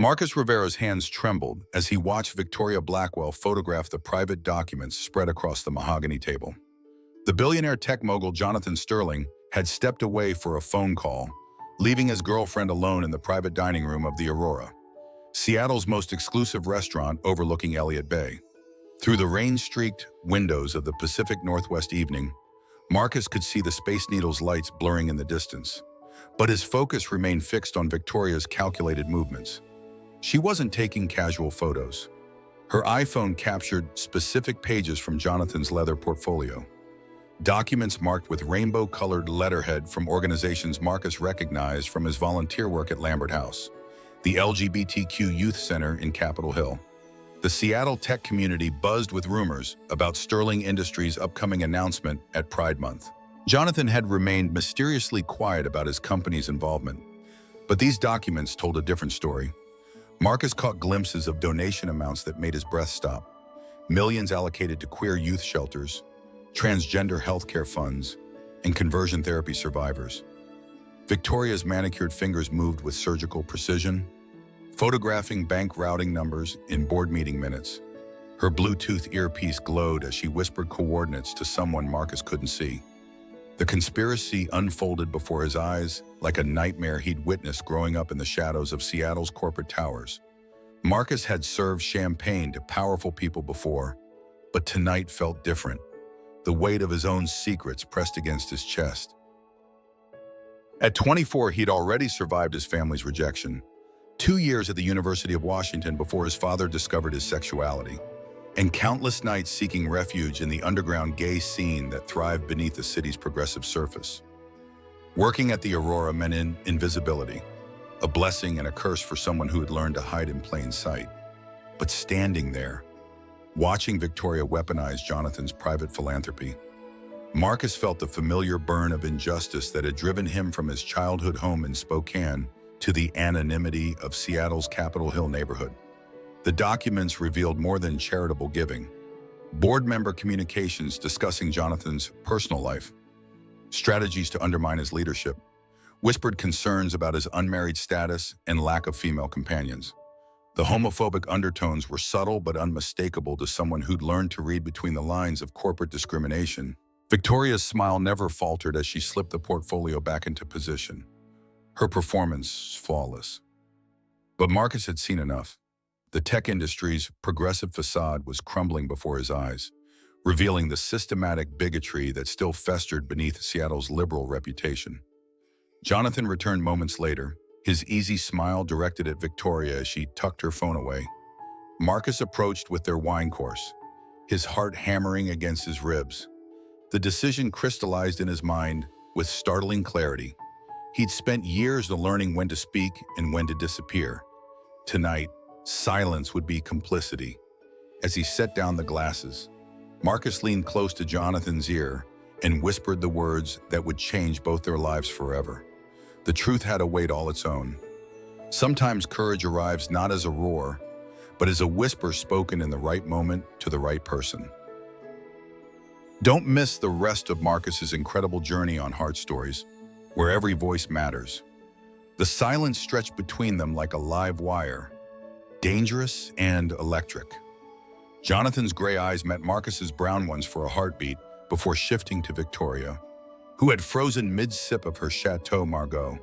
Marcus Rivera's hands trembled as he watched Victoria Blackwell photograph the private documents spread across the mahogany table. The billionaire tech mogul Jonathan Sterling had stepped away for a phone call, leaving his girlfriend alone in the private dining room of the Aurora, Seattle's most exclusive restaurant overlooking Elliott Bay. Through the rain-streaked windows of the Pacific Northwest evening, Marcus could see the Space Needle's lights blurring in the distance, but his focus remained fixed on Victoria's calculated movements. She wasn't taking casual photos. Her iPhone captured specific pages from Jonathan's leather portfolio, documents marked with rainbow-colored letterhead from organizations Marcus recognized from his volunteer work at Lambert House, the LGBTQ Youth Center in Capitol Hill. The Seattle tech community buzzed with rumors about Sterling Industries' upcoming announcement at Pride Month. Jonathan had remained mysteriously quiet about his company's involvement, but these documents told a different story. Marcus caught glimpses of donation amounts that made his breath stop. Millions allocated to queer youth shelters, transgender healthcare funds, and conversion therapy survivors. Victoria's manicured fingers moved with surgical precision, photographing bank routing numbers in board meeting minutes. Her Bluetooth earpiece glowed as she whispered coordinates to someone Marcus couldn't see. The conspiracy unfolded before his eyes like a nightmare he'd witnessed growing up in the shadows of Seattle's corporate towers. Marcus had served champagne to powerful people before, but tonight felt different. The weight of his own secrets pressed against his chest. At 24, he'd already survived his family's rejection. 2 years at the University of Washington before his father discovered his sexuality, and countless nights seeking refuge in the underground gay scene that thrived beneath the city's progressive surface. Working at the Aurora meant invisibility, a blessing and a curse for someone who had learned to hide in plain sight. But standing there, watching Victoria weaponize Jonathan's private philanthropy, Marcus felt the familiar burn of injustice that had driven him from his childhood home in Spokane to the anonymity of Seattle's Capitol Hill neighborhood. The documents revealed more than charitable giving. Board member communications discussing Jonathan's personal life, strategies to undermine his leadership, whispered concerns about his unmarried status and lack of female companions. The homophobic undertones were subtle but unmistakable to someone who'd learned to read between the lines of corporate discrimination. Victoria's smile never faltered as she slipped the portfolio back into position, her performance flawless. But Marcus had seen enough. The tech industry's progressive facade was crumbling before his eyes, revealing the systematic bigotry that still festered beneath Seattle's liberal reputation. Jonathan returned moments later, his easy smile directed at Victoria as she tucked her phone away. Marcus approached with their wine course, his heart hammering against his ribs. The decision crystallized in his mind with startling clarity. He'd spent years learning when to speak and when to disappear. Tonight, silence would be complicity. As he set down the glasses, Marcus leaned close to Jonathan's ear and whispered the words that would change both their lives forever. The truth had a weight all its own. Sometimes courage arrives not as a roar, but as a whisper spoken in the right moment to the right person. Don't miss the rest of Marcus's incredible journey on Heart Stories, where every voice matters. The silence stretched between them like a live wire, dangerous and electric. Jonathan's gray eyes met Marcus's brown ones for a heartbeat before shifting to Victoria, who had frozen mid-sip of her Chateau Margaux.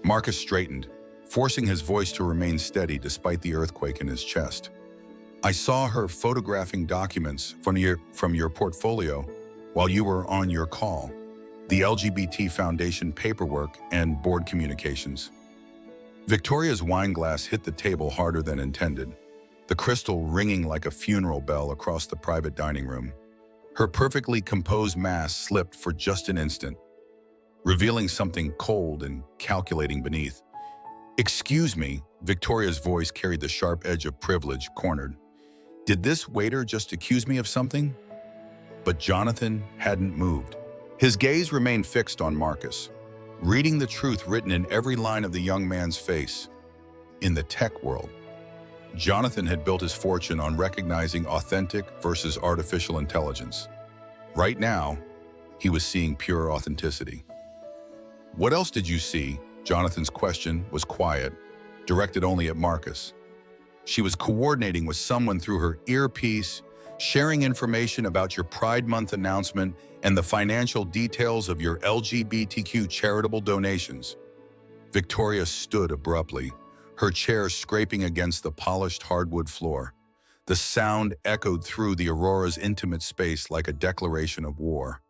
Marcus straightened, forcing his voice to remain steady despite the earthquake in his chest. I saw her photographing documents from your portfolio while you were on your call, the LGBT Foundation paperwork and board communications. Victoria's wine glass hit the table harder than intended, the crystal ringing like a funeral bell across the private dining room. Her perfectly composed mask slipped for just an instant, revealing something cold and calculating beneath. Excuse me, Victoria's voice carried the sharp edge of privilege, cornered. Did this waiter just accuse me of something? But Jonathan hadn't moved. His gaze remained fixed on Marcus, reading the truth written in every line of the young man's face. In the tech world, Jonathan had built his fortune on recognizing authentic versus artificial intelligence. Right now, he was seeing pure authenticity. What else did you see? Jonathan's question was quiet, directed only at Marcus. She was coordinating with someone through her earpiece, sharing information about your Pride Month announcement and the financial details of your LGBTQ charitable donations. Victoria stood abruptly, her chair scraping against the polished hardwood floor. The sound echoed through the Aurora's intimate space like a declaration of war.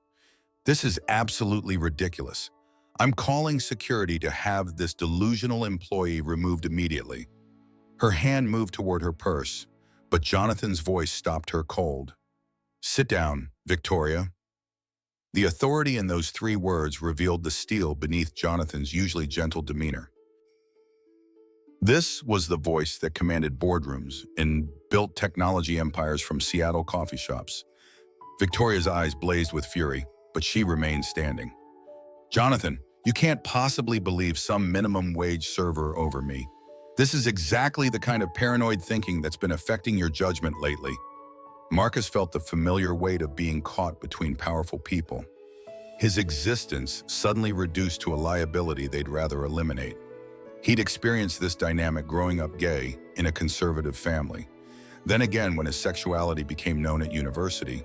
"This is absolutely ridiculous. I'm calling security to have this delusional employee removed immediately." Her hand moved toward her purse, but Jonathan's voice stopped her cold. "Sit down, Victoria." The authority in those 3 words revealed the steel beneath Jonathan's usually gentle demeanor. This was the voice that commanded boardrooms and built technology empires from Seattle coffee shops. Victoria's eyes blazed with fury, but she remained standing. "Jonathan, you can't possibly believe some minimum wage server over me. This is exactly the kind of paranoid thinking that's been affecting your judgment lately." Marcus felt the familiar weight of being caught between powerful people. His existence suddenly reduced to a liability they'd rather eliminate. He'd experienced this dynamic growing up gay in a conservative family. Then again when his sexuality became known at university.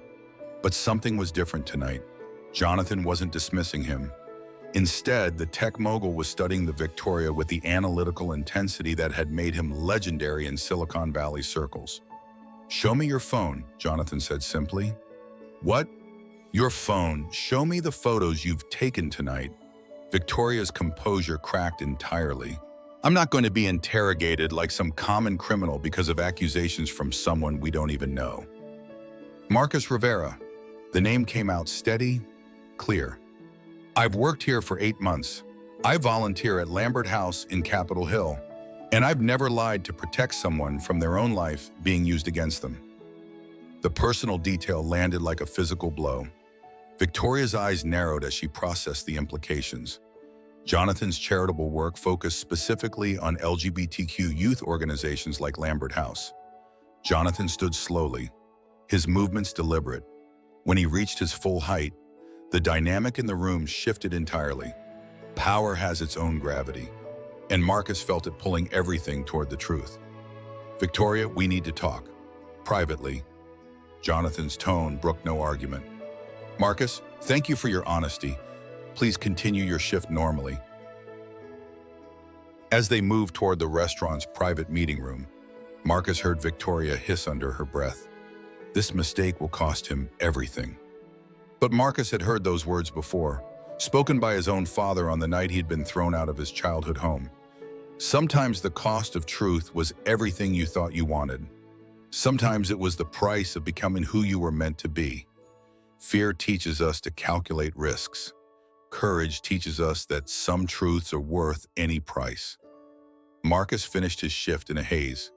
But something was different tonight. Jonathan wasn't dismissing him. Instead, the tech mogul was studying the Victoria with the analytical intensity that had made him legendary in Silicon Valley circles. "Show me your phone," Jonathan said simply. "What? Your phone? Show me the photos you've taken tonight." Victoria's composure cracked entirely. "I'm not going to be interrogated like some common criminal because of accusations from someone we don't even know." "Marcus Rivera." The name came out steady, clear. "I've worked here for 8 months. I volunteer at Lambert House in Capitol Hill, and I've never lied to protect someone from their own life being used against them." The personal detail landed like a physical blow. Victoria's eyes narrowed as she processed the implications. Jonathan's charitable work focused specifically on LGBTQ youth organizations like Lambert House. Jonathan stood slowly, his movements deliberate. When he reached his full height, the dynamic in the room shifted entirely. Power has its own gravity, and Marcus felt it pulling everything toward the truth. "Victoria, we need to talk. Privately." Jonathan's tone brooked no argument. "Marcus, thank you for your honesty. Please continue your shift normally." As they moved toward the restaurant's private meeting room, Marcus heard Victoria hiss under her breath. "This mistake will cost him everything." But Marcus had heard those words before, spoken by his own father on the night he'd been thrown out of his childhood home. Sometimes the cost of truth was everything you thought you wanted. Sometimes it was the price of becoming who you were meant to be. Fear teaches us to calculate risks. Courage teaches us that some truths are worth any price. Marcus finished his shift in a haze,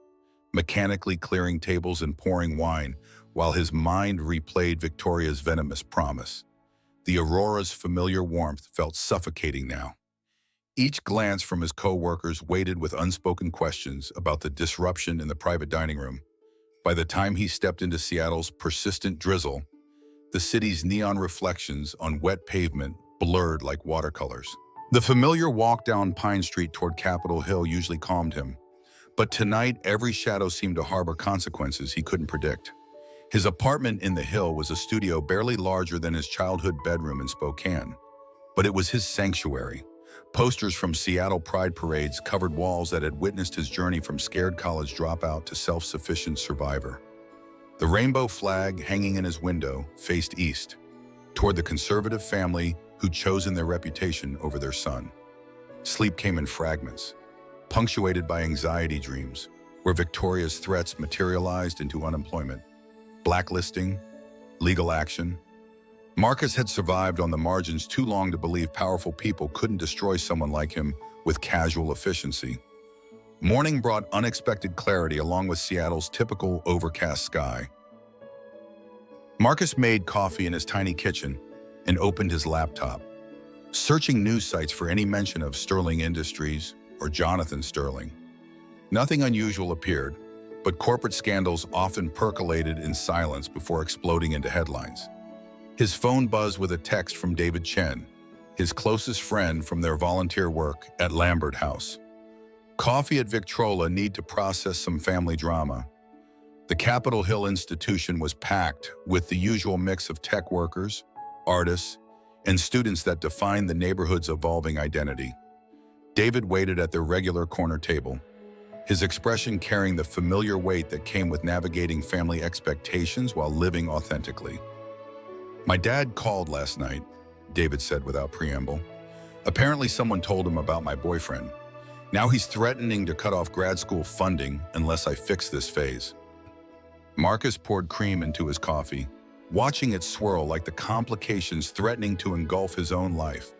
mechanically clearing tables and pouring wine, while his mind replayed Victoria's venomous promise. The Aurora's familiar warmth felt suffocating now. Each glance from his co-workers weighted with unspoken questions about the disruption in the private dining room. By the time he stepped into Seattle's persistent drizzle, the city's neon reflections on wet pavement blurred like watercolors. The familiar walk down Pine Street toward Capitol Hill usually calmed him, but tonight every shadow seemed to harbor consequences he couldn't predict. His apartment in the Hill was a studio barely larger than his childhood bedroom in Spokane, but it was his sanctuary. Posters from Seattle Pride parades covered walls that had witnessed his journey from scared college dropout to self-sufficient survivor. The rainbow flag hanging in his window faced east, toward the conservative family who'd chosen their reputation over their son. Sleep came in fragments, punctuated by anxiety dreams, where Victoria's threats materialized into unemployment, blacklisting, legal action. Marcus had survived on the margins too long to believe powerful people couldn't destroy someone like him with casual efficiency. Morning brought unexpected clarity along with Seattle's typical overcast sky. Marcus made coffee in his tiny kitchen and opened his laptop, searching news sites for any mention of Sterling Industries or Jonathan Sterling. Nothing unusual appeared, but corporate scandals often percolated in silence before exploding into headlines. His phone buzzed with a text from David Chen, his closest friend from their volunteer work at Lambert House. Coffee at Victrola need to process some family drama. The Capitol Hill institution was packed with the usual mix of tech workers, artists, and students that define the neighborhood's evolving identity. David waited at their regular corner table, his expression carrying the familiar weight that came with navigating family expectations while living authentically. "My dad called last night," David said without preamble. "Apparently someone told him about my boyfriend. Now he's threatening to cut off grad school funding unless I fix this phase." Marcus poured cream into his coffee, watching it swirl like the complications threatening to engulf his own life.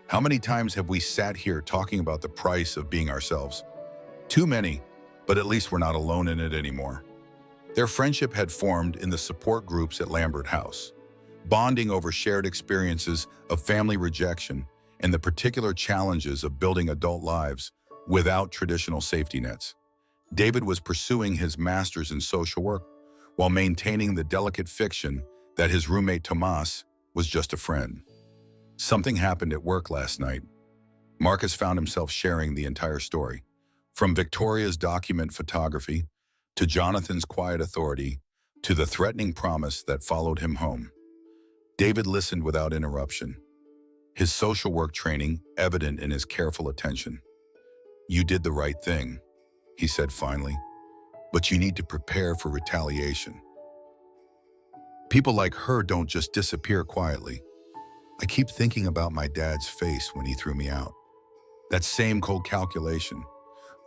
How many times have we sat here talking about the price of being ourselves? Too many, but at least we're not alone in it anymore. Their friendship had formed in the support groups at Lambert House, bonding over shared experiences of family rejection and the particular challenges of building adult lives without traditional safety nets. David was pursuing his master's in social work while maintaining the delicate fiction that his roommate Tomas was just a friend. Something happened at work last night. Marcus found himself sharing the entire story, from Victoria's document photography to Jonathan's quiet authority to the threatening promise that followed him home. David listened without interruption, his social work training evident in his careful attention. "You did the right thing," he said finally, "but you need to prepare for retaliation. People like her don't just disappear quietly. I keep thinking about my dad's face when he threw me out. That same cold calculation,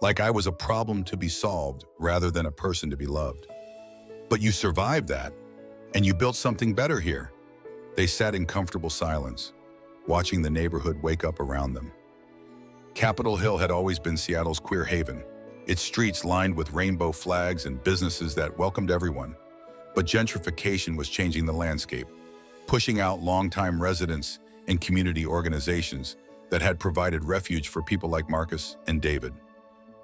like I was a problem to be solved rather than a person to be loved. But you survived that, and you built something better here." They sat in comfortable silence, watching the neighborhood wake up around them. Capitol Hill had always been Seattle's queer haven, its streets lined with rainbow flags and businesses that welcomed everyone. But gentrification was changing the landscape, pushing out longtime residents and community organizations that had provided refuge for people like Marcus and David.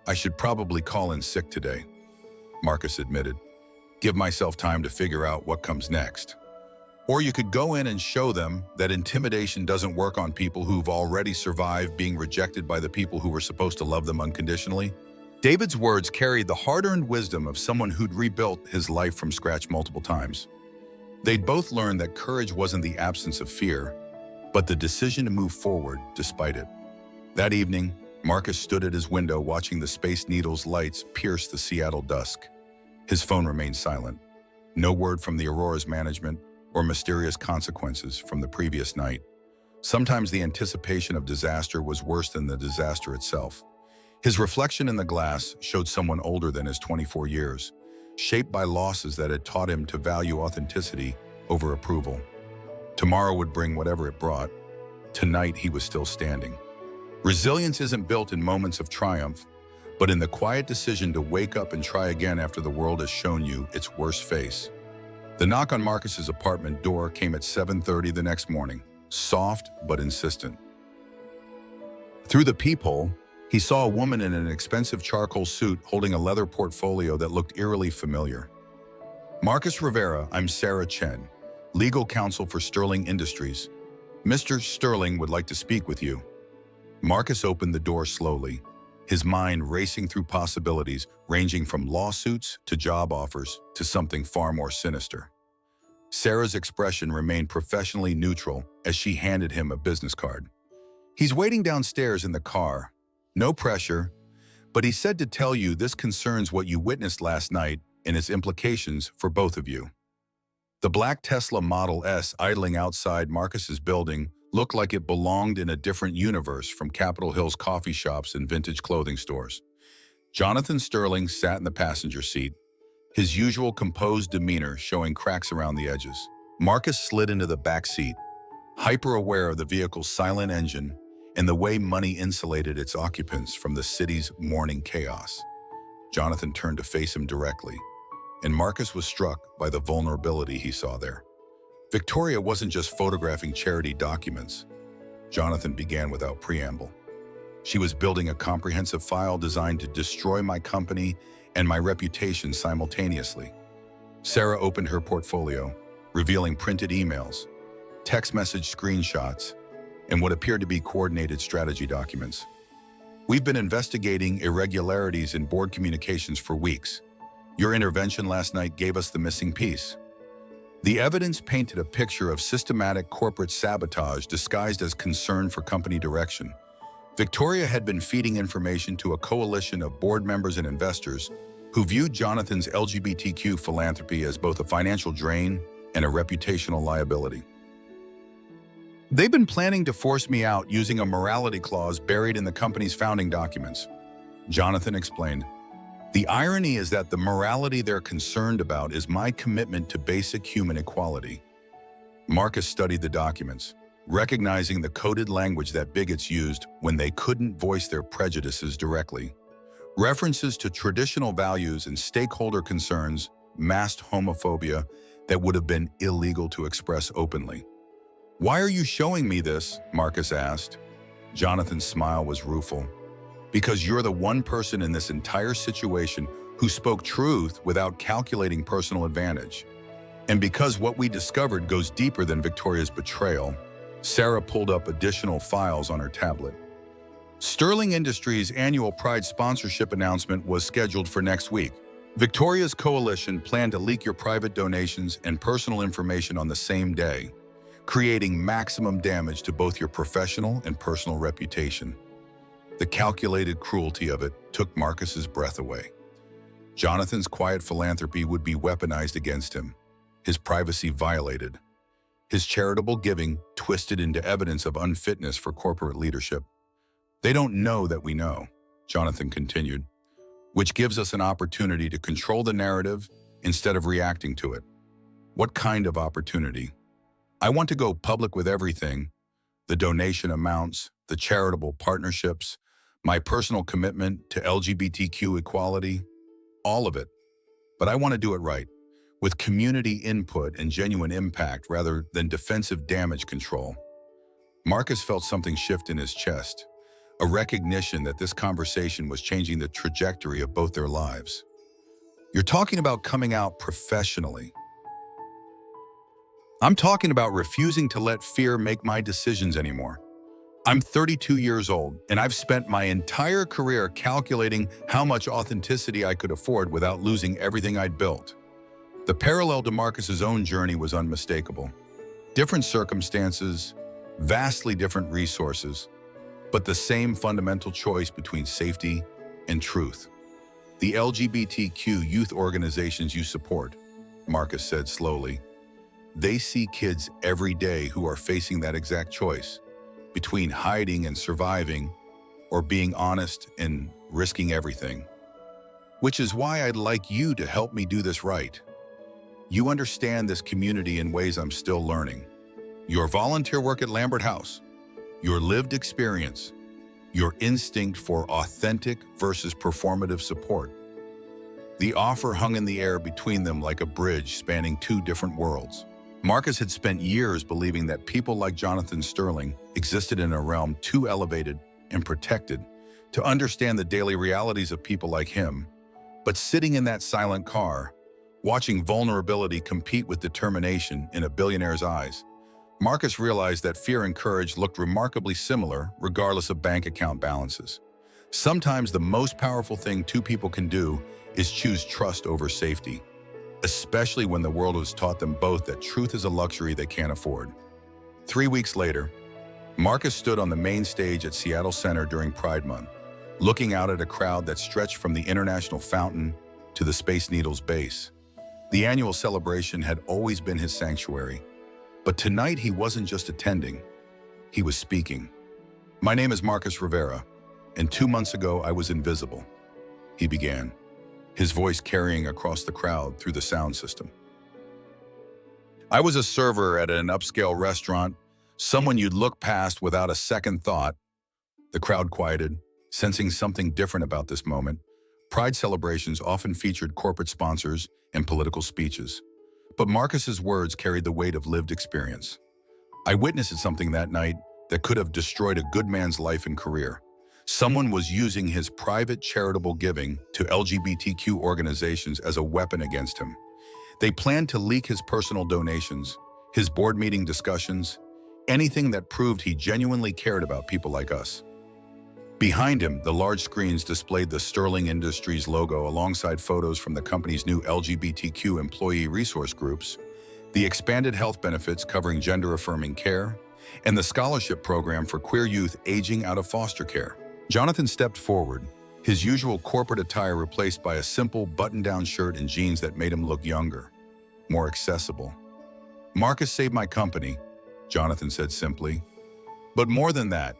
"I should probably call in sick today," Marcus admitted. "Give myself time to figure out what comes next." Or you could go in and show them that intimidation doesn't work on people who've already survived being rejected by the people who were supposed to love them unconditionally. David's words carried the hard-earned wisdom of someone who'd rebuilt his life from scratch multiple times. They'd both learned that courage wasn't the absence of fear, but the decision to move forward despite it. That evening, Marcus stood at his window watching the Space Needle's lights pierce the Seattle dusk. His phone remained silent. No word from the Aurora's management or mysterious consequences from the previous night. Sometimes the anticipation of disaster was worse than the disaster itself. His reflection in the glass showed someone older than his 24 years, shaped by losses that had taught him to value authenticity over approval. Tomorrow would bring whatever it brought. Tonight he was still standing. Resilience isn't built in moments of triumph, but in the quiet decision to wake up and try again after the world has shown you its worst face. The knock on Marcus's apartment door came at 7:30 the next morning, soft but insistent. Through the peephole, he saw a woman in an expensive charcoal suit holding a leather portfolio that looked eerily familiar. "Marcus Rivera, I'm Sarah Chen, legal counsel for Sterling Industries. Mr. Sterling would like to speak with you." Marcus opened the door slowly, his mind racing through possibilities ranging from lawsuits to job offers to something far more sinister. Sarah's expression remained professionally neutral as she handed him a business card. "He's waiting downstairs in the car. No pressure, but he said to tell you this concerns what you witnessed last night and its implications for both of you." The black Tesla Model S idling outside Marcus's building looked like it belonged in a different universe from Capitol Hill's coffee shops and vintage clothing stores. Jonathan Sterling sat in the passenger seat, his usual composed demeanor showing cracks around the edges. Marcus slid into the back seat, hyper-aware of the vehicle's silent engine and the way money insulated its occupants from the city's morning chaos. Jonathan turned to face him directly, and Marcus was struck by the vulnerability he saw there. Victoria wasn't just photographing charity documents. Jonathan began without preamble. She was building a comprehensive file designed to destroy my company and my reputation simultaneously. Sarah opened her portfolio, revealing printed emails, text message screenshots, and what appeared to be coordinated strategy documents. We've been investigating irregularities in board communications for weeks. Your intervention last night gave us the missing piece. The evidence painted a picture of systematic corporate sabotage disguised as concern for company direction. Victoria had been feeding information to a coalition of board members and investors who viewed Jonathan's LGBTQ philanthropy as both a financial drain and a reputational liability. They've been planning to force me out using a morality clause buried in the company's founding documents, Jonathan explained. The irony is that the morality they're concerned about is my commitment to basic human equality. Marcus studied the documents, recognizing the coded language that bigots used when they couldn't voice their prejudices directly. References to traditional values and stakeholder concerns masked homophobia that would have been illegal to express openly. "Why are you showing me this?" Marcus asked. Jonathan's smile was rueful. "Because you're the one person in this entire situation who spoke truth without calculating personal advantage. And because what we discovered goes deeper than Victoria's betrayal." Sarah pulled up additional files on her tablet. Sterling Industries' annual Pride sponsorship announcement was scheduled for next week. Victoria's coalition planned to leak your private donations and personal information on the same day, creating maximum damage to both your professional and personal reputation. The calculated cruelty of it took Marcus's breath away. Jonathan's quiet philanthropy would be weaponized against him, his privacy violated, his charitable giving twisted into evidence of unfitness for corporate leadership. "They don't know that we know," Jonathan continued, "which gives us an opportunity to control the narrative instead of reacting to it." "What kind of opportunity?" "I want to go public with everything, the donation amounts, the charitable partnerships, my personal commitment to LGBTQ equality, all of it. But I want to do it right, with community input and genuine impact rather than defensive damage control." Marcus felt something shift in his chest, a recognition that this conversation was changing the trajectory of both their lives. "You're talking about coming out professionally. I'm talking about refusing to let fear make my decisions anymore. I'm 32 years old, and I've spent my entire career calculating how much authenticity I could afford without losing everything I'd built." The parallel to Marcus's own journey was unmistakable. Different circumstances, vastly different resources, but the same fundamental choice between safety and truth. "The LGBTQ youth organizations you support," Marcus said slowly, "they see kids every day who are facing that exact choice, between hiding and surviving, or being honest and risking everything. Which is why I'd like you to help me do this right. You understand this community in ways I'm still learning. Your volunteer work at Lambert House, your lived experience, your instinct for authentic versus performative support." The offer hung in the air between them like a bridge spanning two different worlds. Marcus had spent years believing that people like Jonathan Sterling existed in a realm too elevated and protected to understand the daily realities of people like him. But sitting in that silent car, watching vulnerability compete with determination in a billionaire's eyes, Marcus realized that fear and courage looked remarkably similar regardless of bank account balances. Sometimes the most powerful thing two people can do is choose trust over safety, especially when the world has taught them both that truth is a luxury they can't afford. 3 weeks later, Marcus stood on the main stage at Seattle Center during Pride Month, looking out at a crowd that stretched from the International Fountain to the Space Needle's base. The annual celebration had always been his sanctuary, but tonight he wasn't just attending, he was speaking. "My name is Marcus Rivera, and 2 months ago I was invisible," he began, his voice carrying across the crowd through the sound system. "I was a server at an upscale restaurant, someone you'd look past without a second thought." The crowd quieted, sensing something different about this moment. Pride celebrations often featured corporate sponsors and political speeches, but Marcus's words carried the weight of lived experience. "I witnessed something that night that could have destroyed a good man's life and career. Someone was using his private charitable giving to LGBTQ organizations as a weapon against him. They planned to leak his personal donations, his board meeting discussions, anything that proved he genuinely cared about people like us." Behind him, the large screens displayed the Sterling Industries logo alongside photos from the company's new LGBTQ employee resource groups, the expanded health benefits covering gender-affirming care, and the scholarship program for queer youth aging out of foster care. Jonathan stepped forward, his usual corporate attire replaced by a simple button-down shirt and jeans that made him look younger, more accessible. "Marcus saved my company," Jonathan said simply. "But more than that,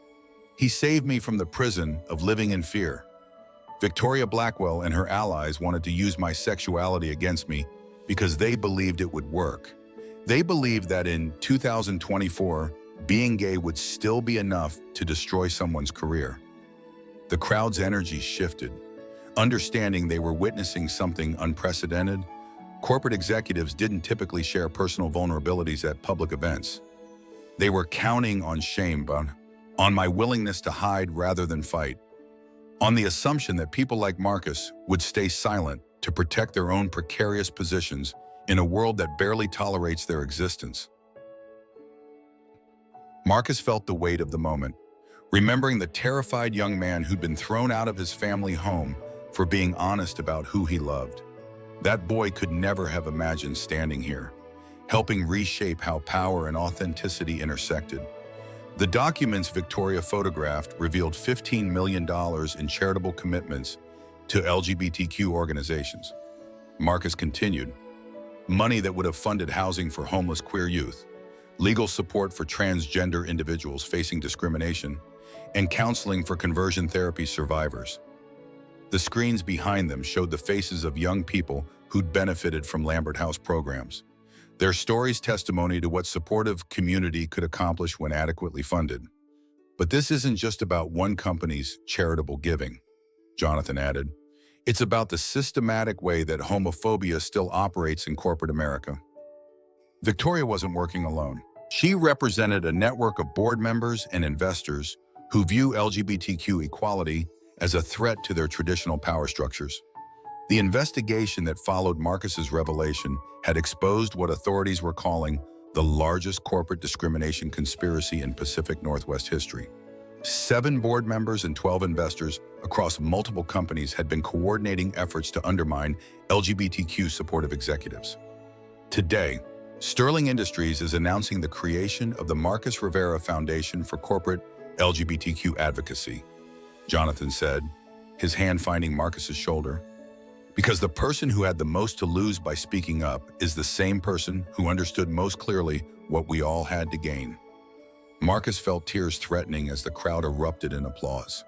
he saved me from the prison of living in fear. Victoria Blackwell and her allies wanted to use my sexuality against me because they believed it would work. They believed that in 2024, being gay would still be enough to destroy someone's career." The crowd's energy shifted. Understanding they were witnessing something unprecedented, corporate executives didn't typically share personal vulnerabilities at public events. They were counting on shame, on my willingness to hide rather than fight, on the assumption that people like Marcus would stay silent to protect their own precarious positions in a world that barely tolerates their existence. Marcus felt the weight of the moment, remembering the terrified young man who'd been thrown out of his family home for being honest about who he loved. That boy could never have imagined standing here, helping reshape how power and authenticity intersected. The documents Victoria photographed revealed $15 million in charitable commitments to LGBTQ organizations. Marcus continued, money that would have funded housing for homeless queer youth, legal support for transgender individuals facing discrimination, and counseling for conversion therapy survivors. The screens behind them showed the faces of young people who'd benefited from Lambert House programs, their stories testimony to what supportive community could accomplish when adequately funded. But this isn't just about one company's charitable giving, Jonathan added. It's about the systematic way that homophobia still operates in corporate America. Victoria wasn't working alone. She represented a network of board members and investors who view LGBTQ equality as a threat to their traditional power structures. The investigation that followed Marcus's revelation had exposed what authorities were calling the largest corporate discrimination conspiracy in Pacific Northwest history. 7 board members and 12 investors across multiple companies had been coordinating efforts to undermine LGBTQ supportive executives. Today, Sterling Industries is announcing the creation of the Marcus Rivera Foundation for Corporate LGBTQ Advocacy, Jonathan said, his hand finding Marcus's shoulder. Because the person who had the most to lose by speaking up is the same person who understood most clearly what we all had to gain. Marcus felt tears threatening as the crowd erupted in applause.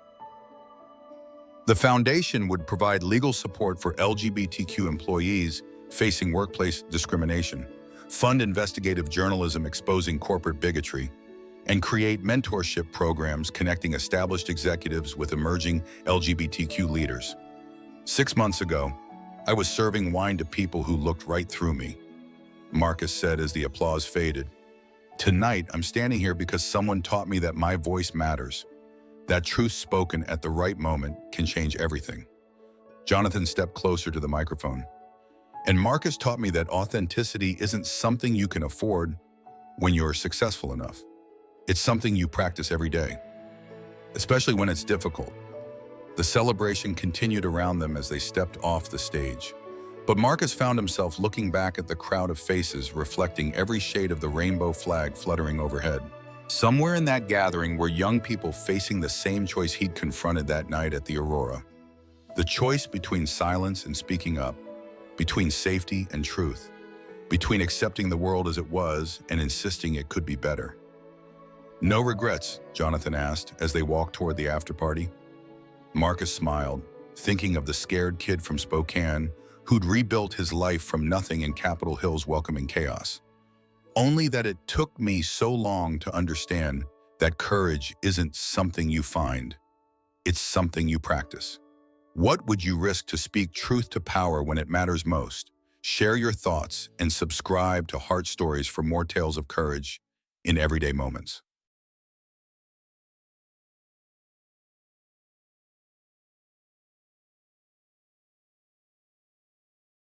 The foundation would provide legal support for LGBTQ employees facing workplace discrimination, fund investigative journalism exposing corporate bigotry, and create mentorship programs connecting established executives with emerging LGBTQ leaders. 6 months ago, I was serving wine to people who looked right through me, Marcus said as the applause faded. Tonight, I'm standing here because someone taught me that my voice matters, that truth spoken at the right moment can change everything. Jonathan stepped closer to the microphone. And Marcus taught me that authenticity isn't something you can afford when you're successful enough. It's something you practice every day, especially when it's difficult. The celebration continued around them as they stepped off the stage. But Marcus found himself looking back at the crowd of faces reflecting every shade of the rainbow flag fluttering overhead. Somewhere in that gathering were young people facing the same choice he'd confronted that night at the Aurora. The choice between silence and speaking up, between safety and truth, between accepting the world as it was and insisting it could be better. No regrets, Jonathan asked as they walked toward the after-party. Marcus smiled, thinking of the scared kid from Spokane who'd rebuilt his life from nothing in Capitol Hill's welcoming chaos. Only that it took me so long to understand that courage isn't something you find, it's something you practice. What would you risk to speak truth to power when it matters most? Share your thoughts and subscribe to Heart Stories for more tales of courage in everyday moments.